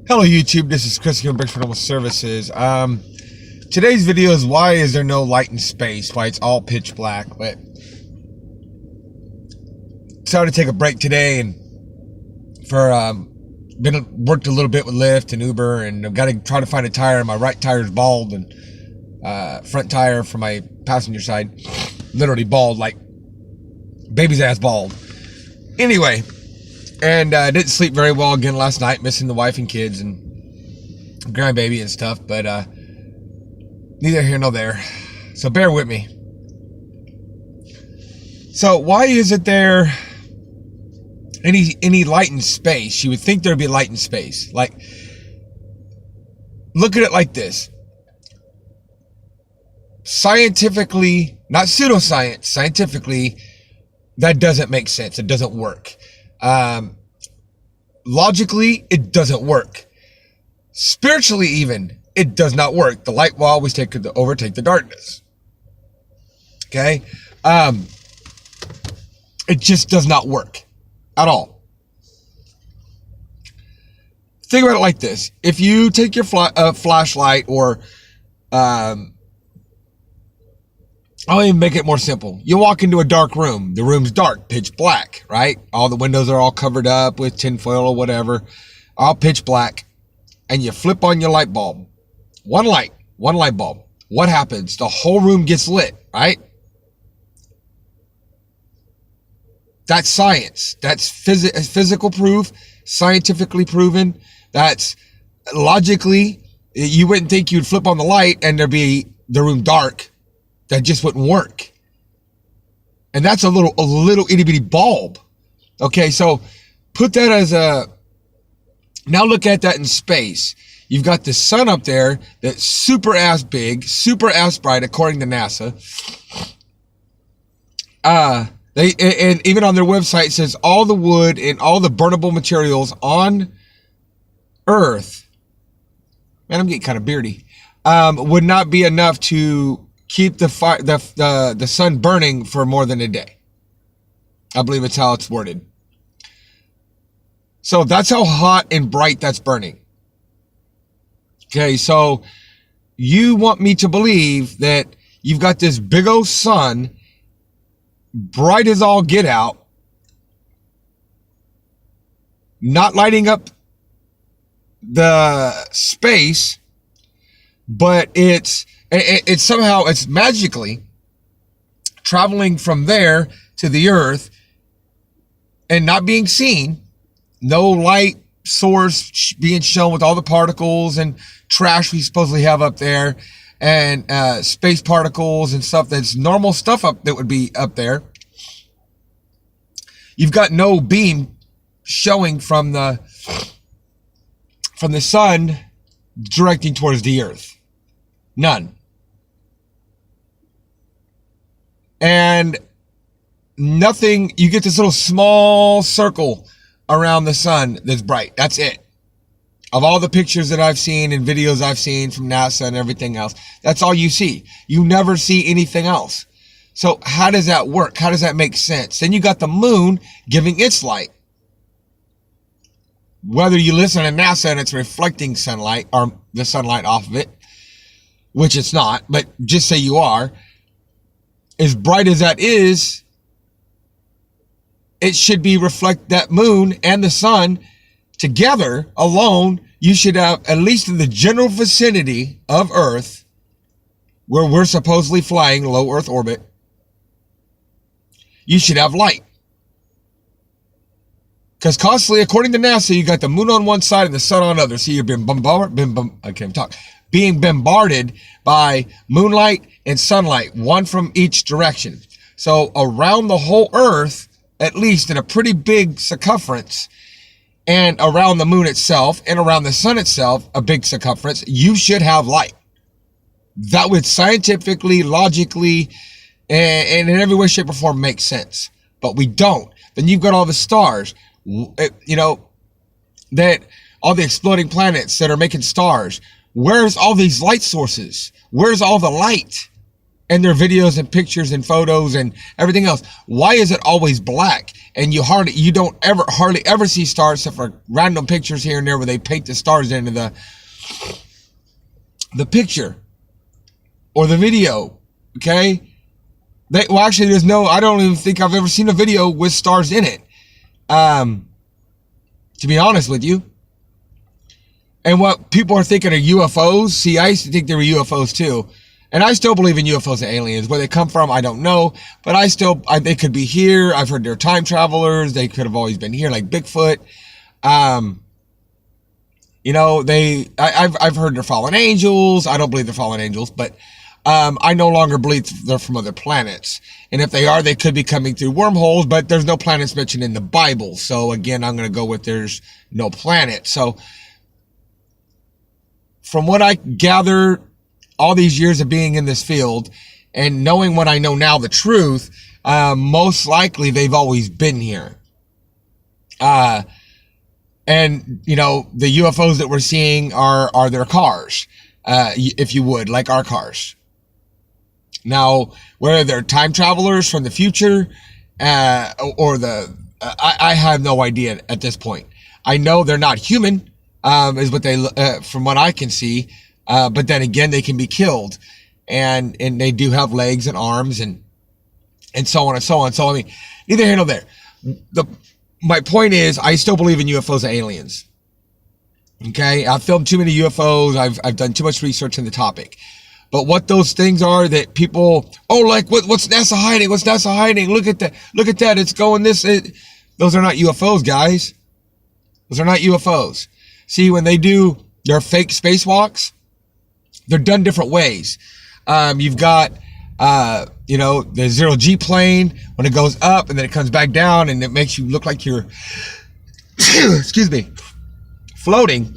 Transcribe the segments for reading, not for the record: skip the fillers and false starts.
Hello YouTube, this is Chris here from Bricks Renewable Services. Today's video is why is there no light in space, why it's all pitch black. But decided to take a break today and worked a little bit with Lyft and Uber, and I've got to try to find a tire. My right tire is bald, and front tire for my passenger side literally bald, like baby's ass bald. Anyway, and I didn't sleep very well again last night, missing the wife and kids and grandbaby and stuff, but neither here nor there, so bear with me. So why isn't there any light in space? You would think there'd be light in space. Like, look at it like this. Scientifically, not pseudoscience, scientifically, that doesn't make sense. It doesn't work. Logically, it doesn't work. Spiritually, even, it does not work. The light will always overtake the darkness. Okay? It just does not work at all. Think about it like this. If you take your flashlight, or I'll even make it more simple. You walk into a dark room. The room's dark, pitch black, right? All the windows are all covered up with tinfoil or whatever, all pitch black. And you flip on your light bulb. One light bulb. What happens? The whole room gets lit, right? That's science. That's physical proof, scientifically proven. That's logically, you wouldn't think you'd flip on the light and there'd be the room dark. That just wouldn't work. And that's a little itty bitty bulb. Okay, so put that as now look at that in space. You've got the sun up there that's super ass big, super ass bright, according to NASA. And even on their website, it says all the wood and all the burnable materials on Earth, man, I'm getting kind of beardy, would not be enough to keep the sun burning for more than a day. I believe it's how it's worded. So that's how hot and bright that's burning. Okay, so you want me to believe that you've got this big old sun, bright as all get out, not lighting up the space, but it's somehow, it's magically traveling from there to the Earth and not being seen. No light source being shown with all the particles and trash we supposedly have up there, and space particles and stuff that's normal stuff that would be up there. You've got no beam showing from the sun directing towards the Earth. None. And nothing, you get this little small circle around the sun that's bright. That's it. Of all the pictures that I've seen and videos I've seen from NASA and everything else, that's all you see. You never see anything else. So how does that work? How does that make sense? Then you got the moon giving its light. Whether you listen to NASA and it's reflecting sunlight, or the sunlight off of it, which it's not, but just say you are, as bright as that is, it should be reflect that moon and the sun together alone. You should have, at least in the general vicinity of Earth, where we're supposedly flying low Earth orbit, you should have light. Because constantly, according to NASA, you got the moon on one side and the sun on the other. So you've been being bombarded by moonlight and sunlight, one from each direction. So around the whole Earth, at least in a pretty big circumference, and around the moon itself and around the sun itself, a big circumference, you should have light. That would scientifically, logically, and in every way, shape, or form make sense. But we don't. Then you've got all the stars, that all the exploding planets that are making stars. Where's all these light sources? Where's all the light? and their videos and pictures and photos and everything else, why is it always black? And you hardly ever see stars except for random pictures here and there where they paint the stars into the picture or the video. Okay. Actually, I don't even think I've ever seen a video with stars in it. To be honest with you. And what people are thinking are UFOs. See, I used to think they were UFOs too. And I still believe in UFOs and aliens. Where they come from, I don't know. But they could be here. I've heard they're time travelers. They could have always been here, like Bigfoot. I've heard they're fallen angels. I don't believe they're fallen angels, but I no longer believe they're from other planets. And if they are, they could be coming through wormholes, but there's no planets mentioned in the Bible. So again, I'm going to go with there's no planet. So from what I gather, all these years of being in this field and knowing what I know now, the truth, most likely they've always been here. And, the UFOs that we're seeing are their cars, if you would, like our cars. Now, whether they're time travelers from the future, I have no idea at this point. I know they're not human, is what from what I can see. But then again, they can be killed, and they do have legs and arms and so on and so on. So I mean, neither here nor there. My point is, I still believe in UFOs and aliens. Okay, I've filmed too many UFOs. I've done too much research on the topic. But what those things are that people, what's NASA hiding? What's NASA hiding? Look at that. Look at that. It's going this. Those are not UFOs, guys. Those are not UFOs. See, when they do their fake spacewalks, they're done different ways. You've got, the zero-G plane when it goes up and then it comes back down and it makes you look like you're, excuse me, floating.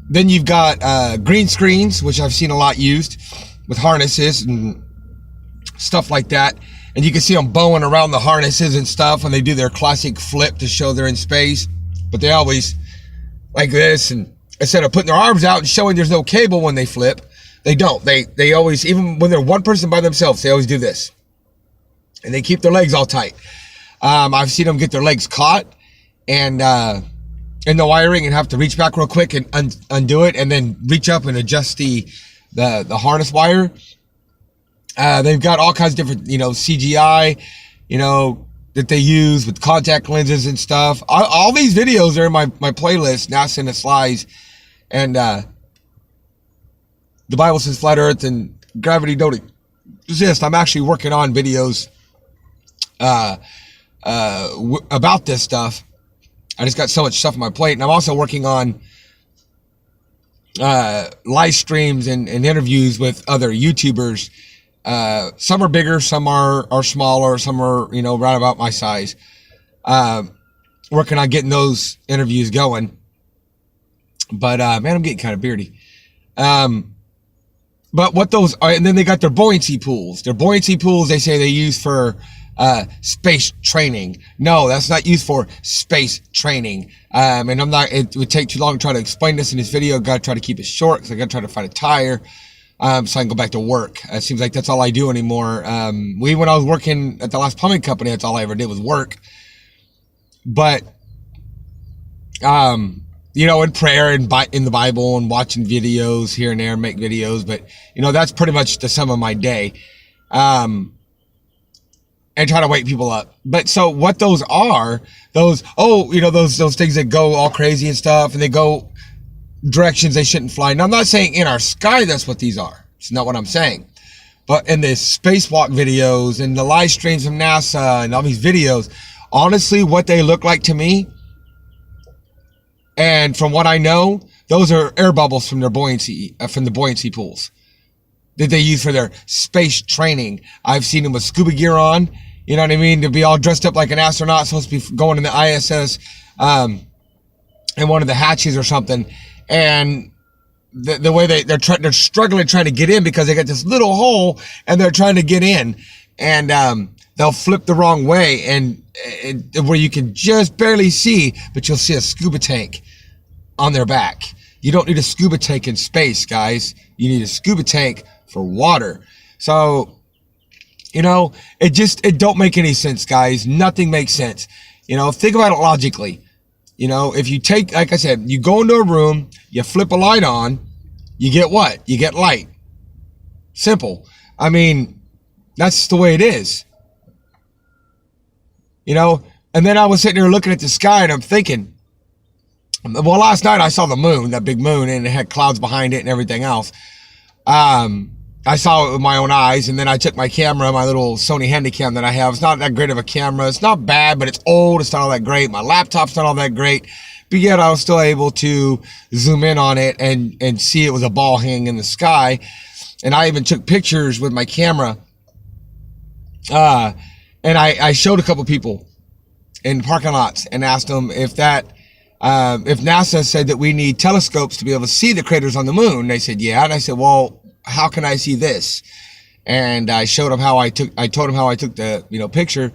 Then you've got green screens, which I've seen a lot used with harnesses and stuff like that. And you can see them bowing around the harnesses and stuff when they do their classic flip to show they're in space. But they always like this, and instead of putting their arms out and showing there's no cable when they flip, they don't. They always, even when they're one person by themselves, they always do this. And they keep their legs all tight. I've seen them get their legs caught and in the wiring and have to reach back real quick and undo it and then reach up and adjust the harness wire. They've got all kinds of different, CGI, that they use with contact lenses and stuff. All these videos are in my playlist, NASA and its Lies. And the Bible says flat earth and gravity don't exist. I'm actually working on videos about this stuff. I just got so much stuff on my plate. And I'm also working on live streams and interviews with other YouTubers. Some are bigger, some are smaller, some are, right about my size. Working on getting those interviews going. But, man, I'm getting kind of beardy. But what those are, and then they got their buoyancy pools. Their buoyancy pools, they say they use for, space training. No, that's not used for space training. And it would take too long to try to explain this in this video. Got to try to keep it short because I got to try to find a tire. So I can go back to work. It seems like that's all I do anymore. When I was working at the last plumbing company, that's all I ever did was work. But, in prayer and in the Bible and watching videos here and there, make videos. But, that's pretty much the sum of my day. And try to wake people up. But so what those are, those things that go all crazy and stuff, and they go directions they shouldn't fly. Now, I'm not saying in our sky that's what these are. It's not what I'm saying. But in the spacewalk videos and the live streams from NASA and all these videos, honestly, what they look like to me, and from what I know, those are air bubbles from their buoyancy, from the buoyancy pools that they use for their space training. I've seen them with scuba gear on, you know what I mean, to be all dressed up like an astronaut, supposed to be going in the ISS, in one of the hatches or something. And the way they're struggling trying to get in because they got this little hole and they're trying to get in, and they'll flip the wrong way and where you can just barely see, but you'll see a scuba tank on their back. You don't need a scuba tank in space, guys. You need a scuba tank for water. So, you know, it don't make any sense, guys. Nothing makes sense. You know, think about it logically. You know, if you take, like I said, you go into a room, you flip a light on, you get what? You get light. Simple. I mean, that's the way it is. You know, and then I was sitting there looking at the sky and I'm thinking, well, last night I saw the moon, that big moon, and it had clouds behind it and everything else. I saw it with my own eyes, and then I took my camera, my little Sony Handycam that I have. It's not that great of a camera. It's not bad, but it's old. It's not all that great. My laptop's not all that great. But yet I was still able to zoom in on it and see it was a ball hanging in the sky. And I even took pictures with my camera. And I showed a couple people in parking lots and asked them if NASA said that we need telescopes to be able to see the craters on the moon. They said, yeah. And I said, well, how can I see this? And I showed them I told them how I took the, picture,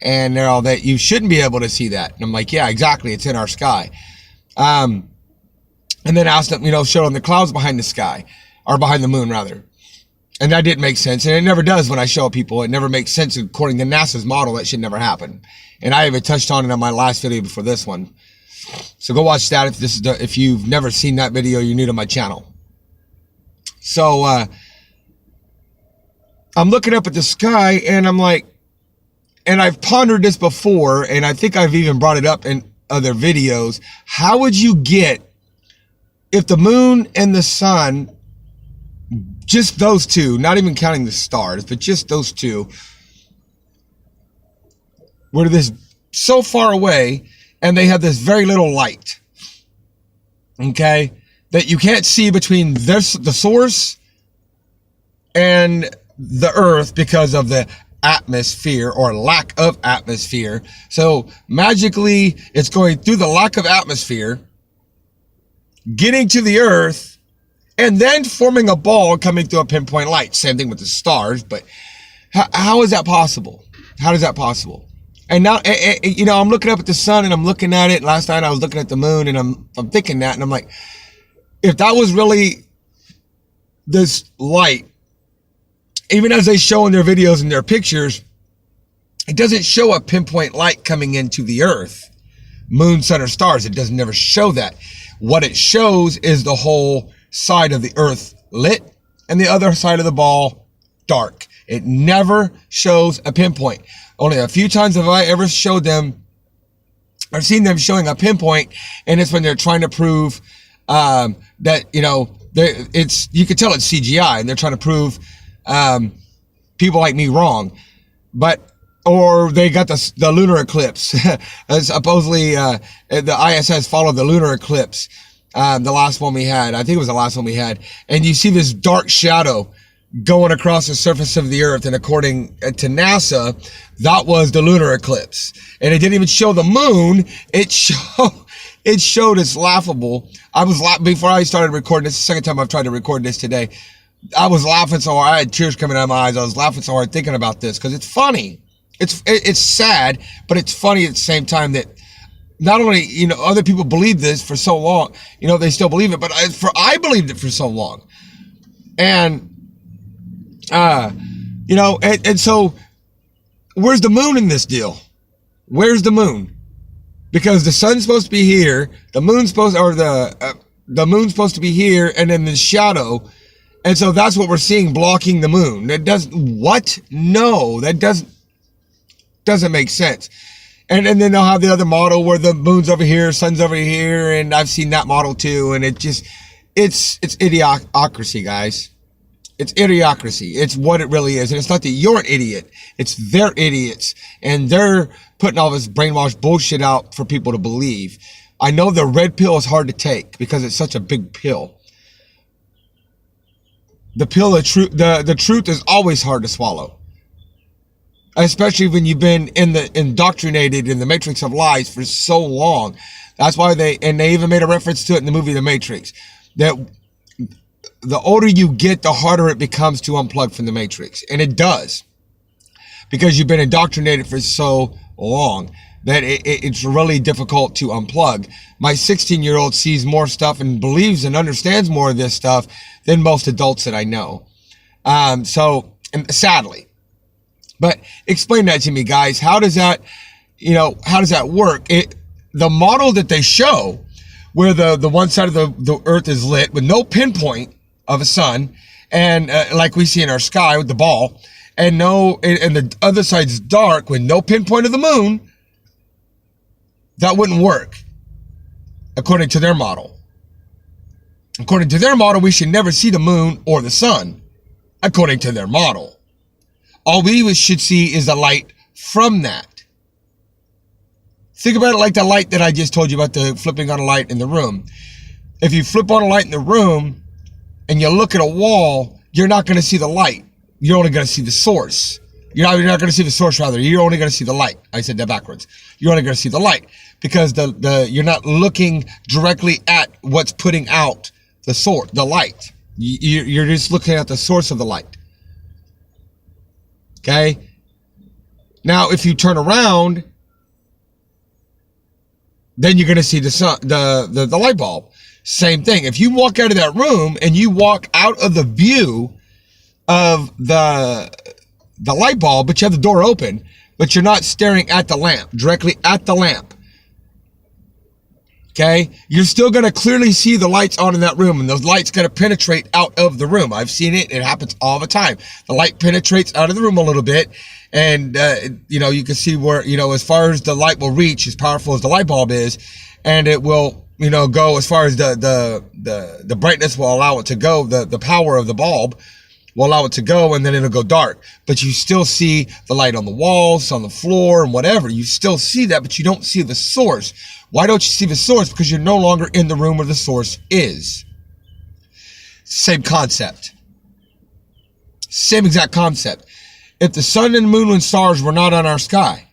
and they're all that you shouldn't be able to see that. And I'm like, yeah, exactly. It's in our sky. And then asked them, showed them the clouds behind the sky, or behind the moon rather. And that didn't make sense. And it never does when I show people. It never makes sense according to NASA's model. That should never happen. And I even touched on it on my last video before this one. So go watch that if you've never seen that video, you're new to my channel. So I'm looking up at the sky and I'm like, and I've pondered this before, and I think I've even brought it up in other videos. How would you get, if the moon and the sun, just those two, not even counting the stars, but just those two, were this so far away and they have this very little light, okay, that you can't see between the source and the earth because of the atmosphere or lack of atmosphere. So magically it's going through the lack of atmosphere, getting to the earth, and then forming a ball coming through a pinpoint light. Same thing with the stars, but how is that possible? How is that possible? And now, I'm looking up at the sun and I'm looking at it. Last night I was looking at the moon and I'm thinking that, and I'm like, if that was really this light, even as they show in their videos and their pictures, it doesn't show a pinpoint light coming into the earth, moon, sun, or stars. It doesn't never show that. What it shows is the whole side of the earth lit and the other side of the ball dark. It never shows a pinpoint. Only a few times have I ever showed them or seen them showing a pinpoint, and it's when they're trying to prove that, you could tell it's CGI and they're trying to prove people like me wrong. Or they got the lunar eclipse. Supposedly the ISS followed the lunar eclipse, the last one we had. I think it was the last one we had. And you see this dark shadow going across the surface of the earth, and according to NASA, that was the lunar eclipse. And it didn't even show the moon. It showed it's laughable. I was laughing before I started recording this. The second time I've tried to record this today. I was laughing so hard. I had tears coming out of my eyes. I was laughing so hard thinking about this because it's funny. It's sad, but it's funny at the same time that not only, other people believe this for so long, they still believe it, but I believed it for so long. And, and so where's the moon in this deal? Where's the moon? Because the sun's supposed to be here, the moon's supposed to be here, and then the shadow. And so that's what we're seeing blocking the moon. That doesn't, what? No, that doesn't make sense. And then they'll have the other model where the moon's over here, sun's over here, and I've seen that model too. And it's idiocracy, guys. It's idiocracy. It's what it really is. And it's not that you're an idiot. It's they're idiots. And they're putting all this brainwashed bullshit out for people to believe. I know the red pill is hard to take because it's such a big pill. The pill of truth, the truth is always hard to swallow. Especially when you've been indoctrinated in the matrix of lies for so long. That's why they even made a reference to it in the movie The Matrix. That the older you get, the harder it becomes to unplug from the matrix. And it does. Because you've been indoctrinated for so long. that it's really difficult to unplug. My 16-year-old sees more stuff and believes and understands more of this stuff than most adults that I know. So sadly, but explain that to me, guys. How does that, how does that work? The model that they show, where the one side of the earth is lit with no pinpoint of a sun, and like we see in our sky with the ball, and the other side's dark with no pinpoint of the moon, that wouldn't work according to their model. According to their model, we should never see the moon or the sun, according to their model. All we should see is the light from that. Think about it like the light that I just told you about, the flipping on a light in the room. If you flip on a light in the room and you look at a wall, you're not going to see the light. You're only going to see the source. You're not going to see the source, rather. You're only going to see the light. I said that backwards. You're only going to see the light because you're not looking directly at what's putting out the source, the light. You're just looking at the source of the light. Okay? Now, if you turn around, then you're going to see the sun, the light bulb. Same thing. If you walk out of that room and you walk out of the view of the light bulb, but you have the door open, but you're not staring at the lamp, directly at the lamp. Okay? You're still going to clearly see the lights on in that room, and those lights going to penetrate out of the room. I've seen it. It happens all the time. The light penetrates out of the room a little bit, and, you can see where, as far as the light will reach, as powerful as the light bulb is, and it will, go as far as the brightness will allow it to go, the power of the bulb will allow it to go, and then it'll go dark. But you still see the light on the walls, on the floor, and whatever. You still see that, but you don't see the source. Why don't you see the source? Because you're no longer in the room where the source is. Same concept. Same exact concept. If the sun and the moon and stars were not on our sky,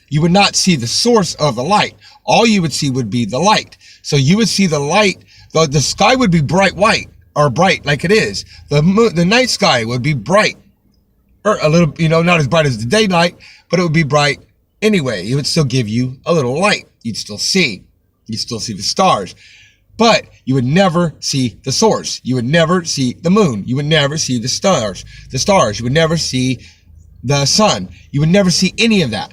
you would not see the source of the light. All you would see would be the light. So you would see the light, the sky would be bright white, or bright like it is. The night sky would be bright, or a little, not as bright as the daylight, but it would be bright anyway. It would still give you a little light. You'd still see the stars, but you would never see the source. You would never see the moon. You would never see the stars. You would never see the sun. You would never see any of that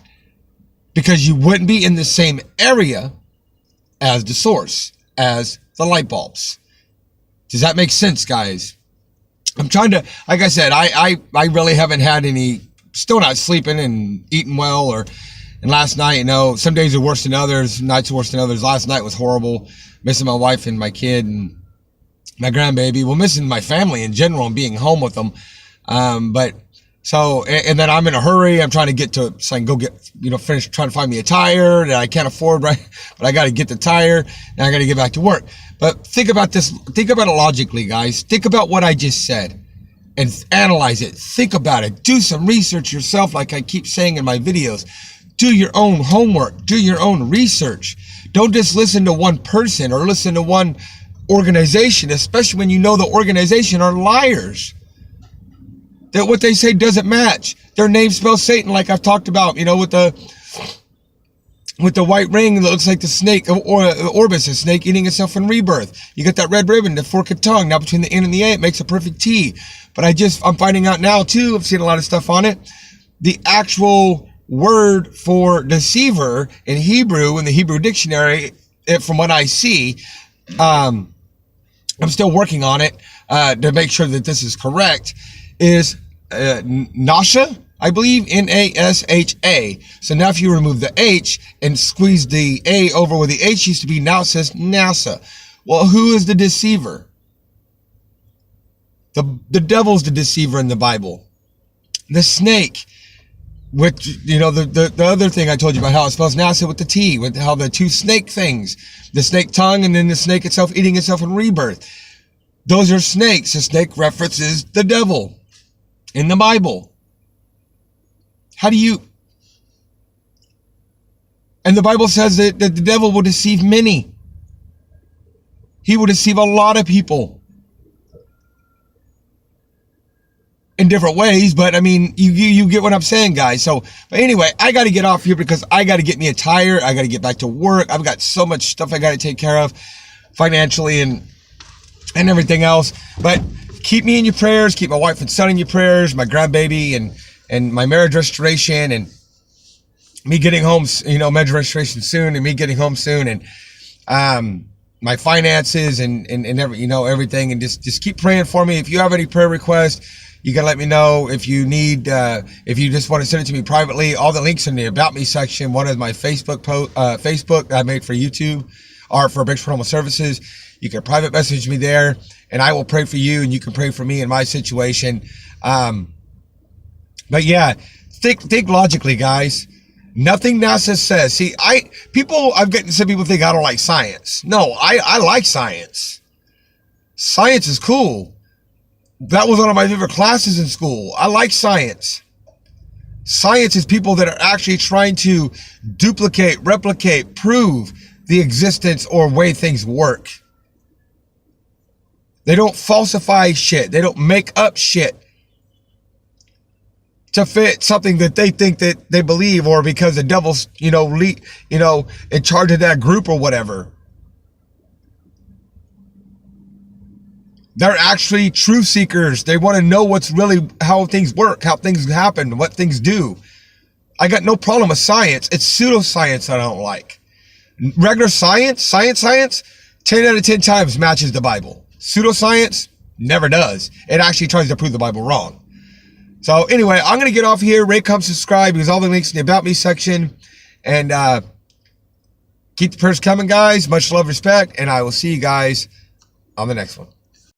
because you wouldn't be in the same area as the source, as the light bulbs. Does that make sense, guys? I'm trying to, like I said, I really haven't had any, still not sleeping and eating well, and last night, some days are worse than others, nights are worse than others. Last night was horrible, missing my wife and my kid and my grandbaby. Well, missing my family in general and being home with them. And then I'm in a hurry. I'm trying to get to, so I can go get, finish trying to find me a tire that I can't afford, right? But I got to get the tire and I got to get back to work. But think about this. Think about it logically, guys. Think about what I just said and analyze it. Think about it. Do some research yourself, like I keep saying in my videos. Do your own homework. Do your own research. Don't just listen to one person or listen to one organization, especially when you know the organization are liars. That what they say doesn't match. Their name spells Satan, like I've talked about, with the white ring that looks like the snake, or Orbis, a snake eating itself in rebirth. You got that red ribbon, the forked tongue. Now between the N and the A, it makes a perfect T. But I'm finding out now too, I've seen a lot of stuff on it. The actual word for deceiver in Hebrew, in the Hebrew dictionary, from what I see, I'm still working on it to make sure that this is correct, is Nasha, I believe, Nasha. So now if you remove the H and squeeze the A over where the H used to be, now it says NASA. Well, who is the deceiver? The devil's the deceiver in the Bible. The snake, which, the other thing I told you about how it spells NASA with the T, with how the two snake things, the snake tongue and then the snake itself eating itself in rebirth. Those are snakes. The snake references the devil in the Bible. And the Bible says that the devil will deceive many. He will deceive a lot of people. in different ways, but I mean, you get what I'm saying, guys. So, but anyway, I got to get off here because I got to get me a tire. I got to get back to work. I've got so much stuff I got to take care of financially and everything else. But keep me in your prayers. Keep my wife and son in your prayers. My grandbaby and my marriage restoration and me getting home. You know, marriage restoration soon and me getting home soon and my finances and every, you know, everything. And just keep praying for me. If you have any prayer requests, you can let me know. If you need, if you just want to send it to me privately, all the links in the About Me section. One is my Facebook Facebook that I made for YouTube or for Biggs Paranormal Services. You can private message me there, and I will pray for you, and you can pray for me in my situation. But yeah, think logically, guys. Nothing NASA says. See, I've gotten some people think I don't like science. No, I like science. Science is cool. That was one of my favorite classes in school. I like science. Science is people that are actually trying to duplicate, replicate, prove the existence or way things work. They don't falsify shit. They don't make up shit to fit something that they think that they believe, or because the devil's, in charge of that group or whatever. They're actually truth seekers. They want to know what's really, how things work, how things happen, what things do. I got no problem with science. It's pseudoscience that I don't like. Regular science, 10 out of 10 times matches the Bible. Pseudoscience never does. It actually tries to prove the Bible wrong. So anyway, I'm going to get off here. Rate, comment, subscribe, because all the links in the About Me section. And keep the prayers coming, guys. Much love, respect. And I will see you guys on the next one.